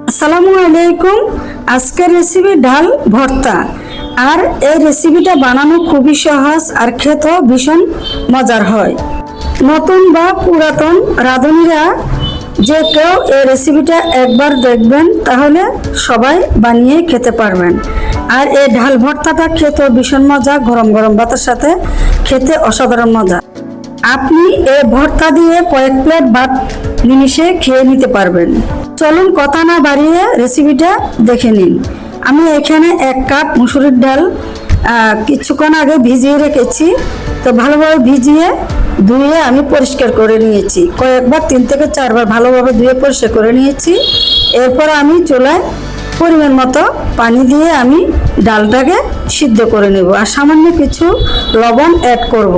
আসসালামু আলাইকুম। আজকের রেসিপি ডাল ভর্তা। আর এই রেসিপিটা বানানো খুবই সহজ আর খেতেও ভীষণ মজার হয়। নতুন বা পুরাতন রাঁধুনিরা যে কেউ এই রেসিপিটা একবার দেখবেন তাহলে সবাই বানিয়ে খেতে পারবেন। আর এই ডাল ভর্তাটা খেতেও ভীষণ মজা, গরম গরম ভাতের সাথে খেতে অসাধারণ মজা। আপনি এই ভর্তা দিয়ে কয়েক প্লেট ভাত নিমিষে খেয়ে নিতে পারবেন। চলুন কথা না বাড়িয়ে রেসিপিটা দেখে নিন। আমি এখানে 1 কাপ মুসুরির ডাল কিছুক্ষণ আগে ভিজিয়ে রেখেছি। তো ভালোভাবে ভিজিয়ে ধুয়ে আমি পরিষ্কার করে নিয়েছি। কয়েকবার 3 থেকে 4 বার ভালোভাবে ধুয়ে পরিষ্কার করে নিয়েছি। এরপর আমি চুলায় পরিমাণ মতো পানি দিয়ে আমি ডালটাকে সিদ্ধ করে নেব আর সামান্য কিছু লবণ অ্যাড করব,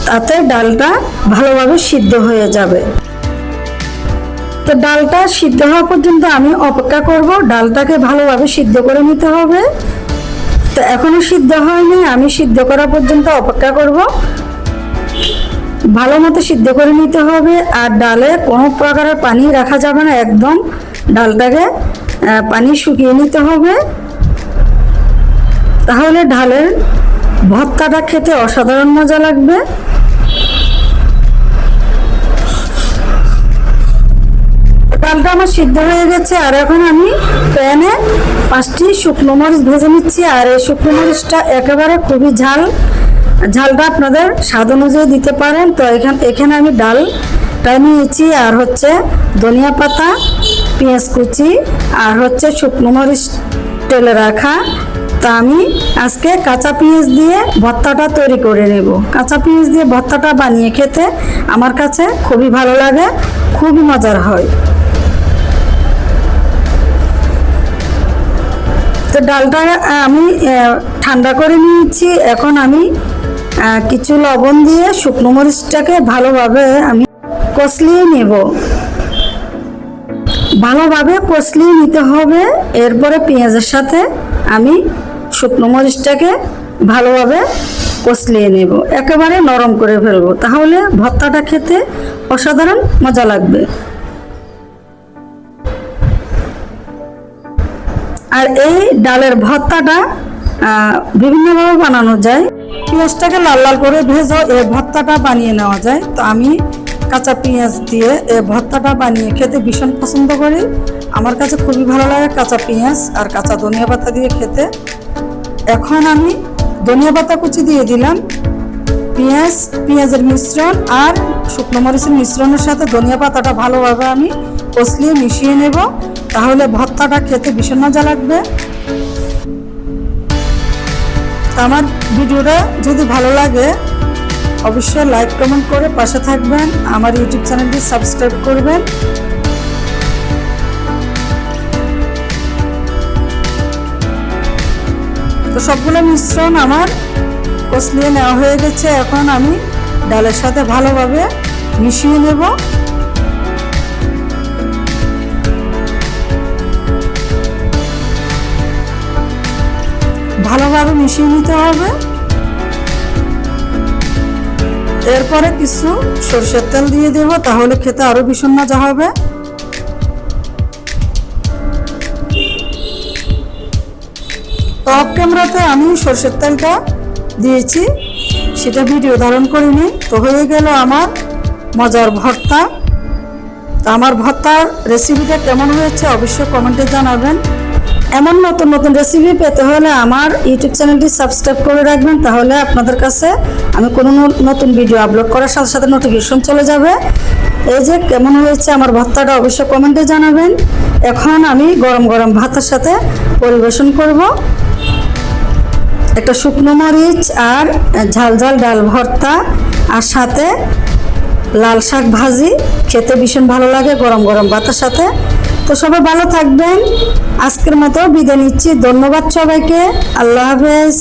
তাতে ডালটা ভালোভাবে সিদ্ধ হয়ে যাবে। তো ডালটা সিদ্ধ হওয়া পর্যন্ত আমি অপেক্ষা করব। ডালটাকে ভালোভাবে সিদ্ধ করে নিতে হবে। তো এখনো সিদ্ধ হয়নি, আমি সিদ্ধ করা পর্যন্ত অপেক্ষা করব। ভালো মতো সিদ্ধ করে নিতে হবে। আর ডালে কোনো প্রকারের পানি রাখা যাবে না, একদম ডালটাকে পানি শুকিয়ে নিতে হবে। তাহলে ডালের ভর্তাটা খেতে অসাধারণ মজা লাগবে। ডালটা আমার সিদ্ধ হয়ে গেছে। আর এখন আমি প্যানে 5টি শুকনো মরিচ ভেজে নিচ্ছি। আর এই শুকনো মরিচটা একেবারে খুবই ঝালটা আপনাদের স্বাদ অনুযায়ী দিতে পারেন। তো এখানে আমি ডালটা নিয়েছি, আর হচ্ছে ধনিয়া পাতা, পেঁয়াজ কুচি, আর হচ্ছে শুকনো মরিচ তেলে রাখা। তা আমি আজকে কাঁচা পেঁয়াজ দিয়ে ভর্তাটা তৈরি করে নেব। কাঁচা পেঁয়াজ দিয়ে ভর্তাটা বানিয়ে খেতে আমার কাছে খুবই ভালো লাগে, খুবই মজার হয়। তো ডালটা আমি ঠান্ডা করে নিয়েছি। এখন আমি কিছু লবণ দিয়ে শুকনো মরিচটাকে ভালোভাবে আমি কষলিয়ে নেব। ভালোভাবে কষলিয়ে নিতে হবে। এরপরে পেঁয়াজের সাথে আমি শুকনো মরিচটাকে ভালোভাবে কষলিয়ে নেব, একেবারে নরম করে ফেলবো। তাহলে ভর্তাটা খেতে অসাধারণ মজা লাগবে। আর এই ডালের ভর্তাটা বিভিন্নভাবে বানানো যায়। পেঁয়াজটাকে লাল লাল করে ভেজে এই ভর্তাটা বানিয়ে নেওয়া যায়। তো আমি কাঁচা পেঁয়াজ দিয়ে এই ভর্তাটা বানিয়ে খেতে ভীষণ পছন্দ করি। আমার কাছে খুবই ভালো লাগে কাঁচা পেঁয়াজ আর কাঁচা ধনিয়া পাতা দিয়ে খেতে। এখন আমি ধনিয়া পাতা কুচি দিয়ে দিলাম। পেঁয়াজের মিশ্রণ আর শুকনো মরিচের মিশ্রণের সাথে ধনিয়া পাতাটা ভালোভাবে আমি কষলিয়ে মিশিয়ে নেব। তাহলে ভর্তাটা খেতে ভীষণ মজা লাগবে। আমার ভিডিওটা যদি ভালো লাগে অবশ্যই লাইক কমেন্ট করে পাশে থাকবেন। আমার ইউটিউব চ্যানেলটি সাবস্ক্রাইব করবেন। তো সবগুলো মিশ্রণ আমার কষলিয়ে নেওয়া হয়ে গেছে। এখন আমি ডালের সাথে ভালোভাবে মিশিয়ে নেব। ভালোভাবে মিশিয়ে নিতে হবে। এরপরে কিছু সরষের তেল দিয়ে দেব, তাহলে খেতে আরো ভীষণ মজা হবে। অফ ক্যামেরাতে আমি সরষের তেলটা দিয়েছি, সেটা ভিডিও ধারণ করিনি। তো হয়ে গেল আমার মজার ভর্তা। তো আমার ভর্তার রেসিপিটা কেমন হয়েছে অবশ্যই কমেন্টে জানাবেন। এমন নতুন নতুন রেসিপি পেতে হলে আমার ইউটিউব চ্যানেলটি সাবস্ক্রাইব করে রাখবেন। তাহলে আপনাদের কাছে আমি কোনো নতুন ভিডিও আপলোড করার সাথে সাথে নোটিফিকেশন চলে যাবে। এই যে কেমন হয়েছে আমার ভর্তাটা অবশ্যই কমেন্টে জানাবেন। এখন আমি গরম গরম ভাতের সাথে পরিবেশন করব। একটা শুকনো মরিচ আর ঝাল ঝাল ডাল ভর্তা আর সাথে লাল শাক ভাজি খেতে ভীষণ ভালো লাগে গরম গরম ভাতের সাথে। তো সবাই ভালো থাকবেন। আজকের মতো বিদায় নিচ্ছি। ধন্যবাদ সবাইকে। আল্লাহ হাফেজ।